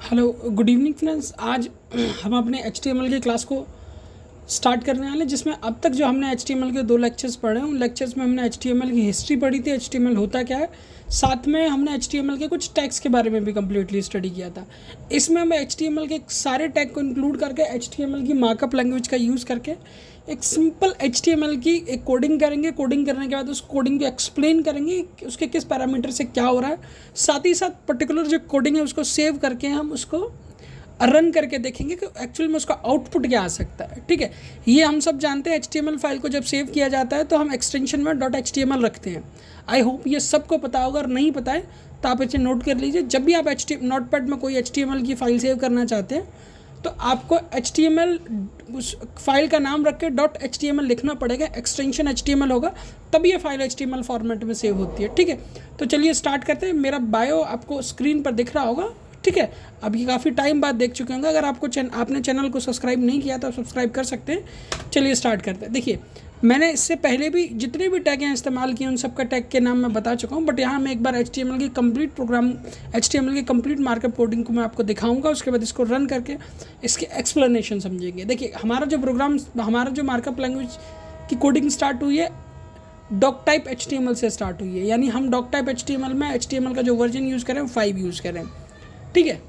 Hello good evening friends. आज हम अपने HTML की क्लास को स्टार्ट करने वाले हैं, जिसमें अब तक जो हमने HTML के 2 लेक्चर्स पढ़े हैं, उन लेक्चर्स में हमने HTML की हिस्ट्री पढ़ी थी, HTML होता क्या है, साथ में हमने HTML के कुछ टैग्स के बारे में भी कम्प्लीटली स्टडी किया था। इसमें हम HTML के सारे टैग को इंक्लूड करके HTML की मार्कअप लैंग्वेज का यूज़ करके एक सिंपल HTML की एक कोडिंग करेंगे। कोडिंग करने के बाद उस कोडिंग को एक्सप्लेन करेंगे कि उसके किस पैरामीटर से क्या हो रहा है। साथ ही साथ पर्टिकुलर जो कोडिंग है उसको सेव करके हम उसको रन करके देखेंगे कि एक्चुअल में उसका आउटपुट क्या आ सकता है। ठीक है, ये हम सब जानते हैं। HTML फाइल को जब सेव किया जाता है तो हम एक्सटेंशन में .html रखते हैं। आई होप ये सबको पता होगा, और नहीं पता है तो आप इसे नोट कर लीजिए। जब भी आप नोटपैड में कोई HTML की फ़ाइल सेव करना चाहते हैं तो आपको HTML उस फाइल का नाम रख के .html लिखना पड़ेगा, एक्सटेंशन HTML होगा, तब ये फाइल HTML फॉर्मेट में सेव होती है। ठीक है, तो चलिए स्टार्ट करते हैं। मेरा बायो आपको स्क्रीन पर दिख रहा होगा। ठीक है, अब ये काफ़ी टाइम बाद देख चुके होंगे। अगर आपने चैनल को सब्सक्राइब नहीं किया तो सब्सक्राइब कर सकते हैं। चलिए स्टार्ट करते हैं। देखिए, मैंने इससे पहले भी जितने भी टैग हैं इस्तेमाल किए, उन सब का टैग के नाम मैं बता चुका हूँ, बट यहाँ मैं एक बार HTML की कंप्लीट प्रोग्राम, HTML की कंप्लीट मार्कअप कोडिंग को मैं आपको दिखाऊंगा। उसके बाद इसको रन करके इसके एक्सप्लेनेशन समझेंगे। देखिए, हमारा जो मार्कअप लैंग्वेज की कोडिंग स्टार्ट हुई है डॉकटाइप HTML से स्टार्ट हुई है, यानी हम डॉकटाइप HTML में HTML का जो वर्जन यूज़ करें वो 5 यूज़ करें। ठीक है,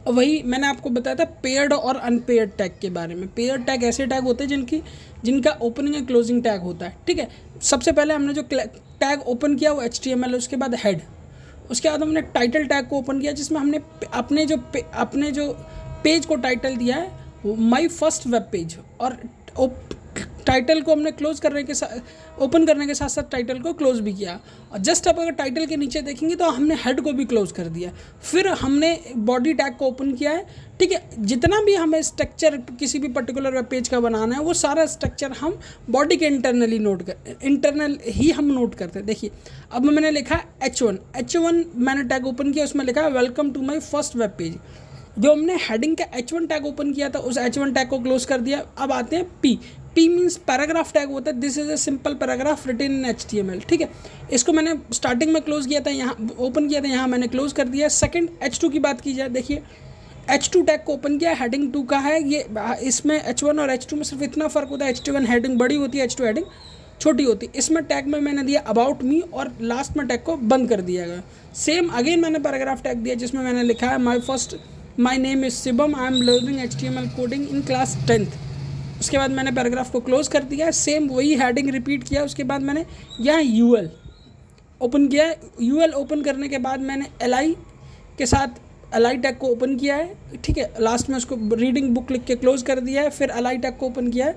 वही मैंने आपको बताया था पेयर्ड और अनपेयर्ड टैग के बारे में। पेयर्ड टैग ऐसे टैग होते हैं जिनका ओपनिंग एंड क्लोजिंग टैग होता है। ठीक है, सबसे पहले हमने जो टैग ओपन किया वो HTML है, उसके बाद हेड, उसके बाद हमने टाइटल टैग को ओपन किया, जिसमें हमने अपने जो पेज को टाइटल दिया है वो माई फर्स्ट वेब पेज, और टाइटल को हमने ओपन करने के साथ साथ टाइटल को क्लोज भी किया। और जस्ट अब अगर टाइटल के नीचे देखेंगे तो हमने हेड को भी क्लोज कर दिया। फिर हमने बॉडी टैग को ओपन किया है। ठीक है, जितना भी हमें स्ट्रक्चर किसी भी पर्टिकुलर वेब पेज का बनाना है वो सारा स्ट्रक्चर हम बॉडी के इंटरनल ही हम नोट करते हैं। देखिए, अब मैंने लिखा H1 मैंने टैग ओपन किया, उसमें लिखा है welcome to my first web page. जो हमने हेडिंग का H1 टैग ओपन किया था उस H1 टैग को क्लोज कर दिया। अब आते हैं P मीन्स पैराग्राफ टैग होता है। This is a simple paragraph written in HTML। ठीक है, इसको मैंने स्टार्टिंग में क्लोज किया था, यहाँ ओपन किया था, यहाँ मैंने क्लोज कर दिया। सेकंड H2 की बात की जाए, देखिए H2 टैग को ओपन किया, हेडिंग 2 का है ये। इसमें H1 और H2 में सिर्फ इतना फ़र्क होता है, H1 हेडिंग बड़ी होती है, H2 हेडिंग छोटी होती है। इसमें टैग में मैंने दिया अबाउट मी और लास्ट में टैग को बंद कर दिया गया। सेम अगेन मैंने पैराग्राफ टैग दिया जिसमें मैंने लिखा है my name is Shivam, I am learning HTML coding in class 10th। उसके बाद मैंने पैराग्राफ को क्लोज कर दिया। सेम वही हेडिंग रिपीट किया। उसके बाद मैंने यहाँ UL ओपन किया है। UL ओपन करने के बाद मैंने LI के साथ LI टैग को ओपन किया है। ठीक है, लास्ट में उसको रीडिंग बुक लिख के क्लोज कर दिया है। फिर LI टैग को ओपन किया है,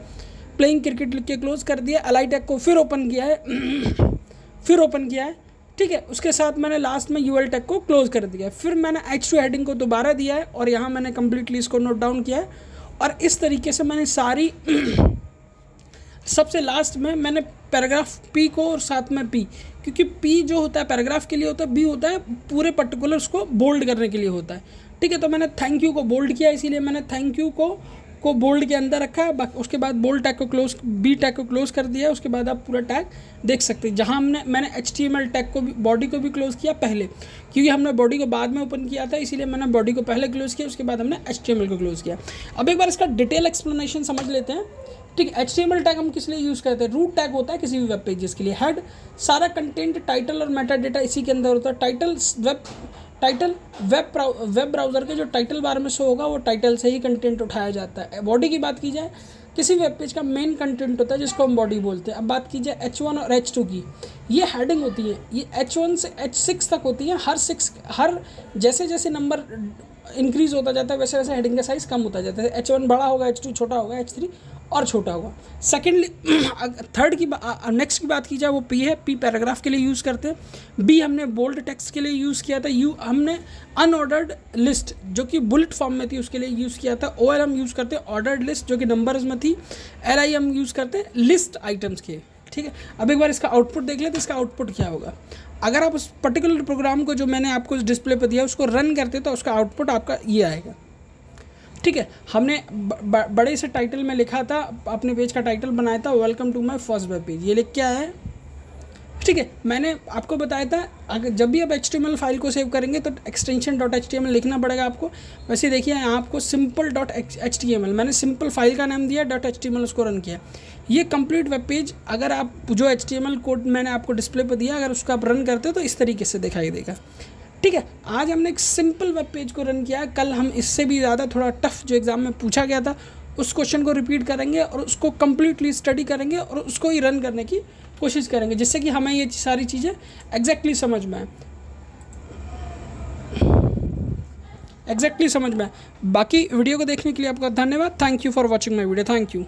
प्लेइंग क्रिकेट लिख के क्लोज कर दिया। LI टैग को फिर ओपन किया है ठीक है, उसके साथ मैंने लास्ट में UL टैग को क्लोज कर दिया। फिर मैंने H2 हेडिंग को दोबारा दिया है और यहाँ मैंने कम्प्लीटली इसको नोट डाउन किया है। और इस तरीके से मैंने सारी सबसे लास्ट में मैंने पैराग्राफ P को और साथ में P, क्योंकि P जो होता है पैराग्राफ के लिए होता है, B होता है पूरे पर्टिकुलर्स को बोल्ड करने के लिए होता है। ठीक है, तो मैंने थैंक यू को बोल्ड किया, इसीलिए मैंने थैंक यू को बोल्ड के अंदर रखा है। उसके बाद बोल्ड टैग को B टैग को क्लोज कर दिया। उसके बाद आप पूरा टैग देख सकते हैं। जहाँ मैंने HTML टैग को भी, बॉडी को भी क्लोज किया पहले, क्योंकि हमने बॉडी को बाद में ओपन किया था, इसीलिए मैंने बॉडी को पहले क्लोज किया, उसके बाद हमने HTML को क्लोज किया। अब एक बार इसका डिटेल एक्सप्लेनेशन समझ लेते हैं। ठीक है, HTML टैग हम किस लिए यूज़ करते हैं? रूट टैग होता है किसी भी वेब पेजेस के लिए। हेड सारा कंटेंट, टाइटल और मेटा डेटा इसी के अंदर होता है। टाइटल वेब ब्राउज़र के जो टाइटल बार में शो होगा वो टाइटल से ही कंटेंट उठाया जाता है। बॉडी की बात की जाए, किसी वेब पेज का मेन कंटेंट होता है जिसको हम बॉडी बोलते हैं। अब बात की जाए H1 और H2 की, ये हेडिंग होती है। ये H1 से H6 तक होती है। हर जैसे जैसे नंबर इंक्रीज होता जाता है वैसे वैसे हेडिंग का साइज़ कम होता जाता है। H1 बड़ा होगा, H2 छोटा होगा, H3 और छोटा होगा। सेकेंडली नेक्स्ट की बात की जाए वो P है। P पैराग्राफ के लिए यूज़ करते हैं। B हमने बोल्ड टेक्स्ट के लिए यूज़ किया था। U हमने अनऑर्डर्ड लिस्ट जो कि बुलेट फॉर्म में थी उसके लिए यूज़ किया था। OL हम यूज़ करते हैं ऑर्डर्ड लिस्ट जो कि नंबर्स में थी। LI हम यूज़ करते हैं लिस्ट आइटम्स के। ठीक है, अब एक बार इसका आउटपुट देख लेते, इसका आउटपुट क्या होगा। अगर आप उस पर्टिकुलर प्रोग्राम को जो मैंने आपको इस डिस्प्ले पर दिया उसको रन करते तो उसका आउटपुट आपका ये आएगा। ठीक है, हमने बड़े से टाइटल में लिखा था, अपने पेज का टाइटल बनाया था welcome to my first web page. ये लिख के आया है ठीक है, मैंने आपको बताया था अगर जब भी आप HTML फाइल को सेव करेंगे तो एक्सटेंशन .html लिखना पड़ेगा आपको। वैसे देखिए यहाँ आपको सिंपल .html, मैंने सिंपल फाइल का नाम दिया, .html उसको रन किया। ये कंप्लीट वेब पेज अगर आप जो HTML कोड मैंने आपको डिस्प्ले पर दिया अगर उसको आप रन करते हो तो इस तरीके से दिखाई देगा। ठीक है, आज हमने एक सिंपल वेब पेज को रन किया। कल हम इससे भी ज़्यादा थोड़ा टफ जो एग्ज़ाम में पूछा गया था उस क्वेश्चन को रिपीट करेंगे और उसको कम्प्लीटली स्टडी करेंगे और उसको ही रन करने की कोशिश करेंगे, जिससे कि हमें ये सारी चीज़ें एग्जैक्टली समझ में आए। बाकी वीडियो को देखने के लिए आपका धन्यवाद। Thank you for watching my video. Thank you.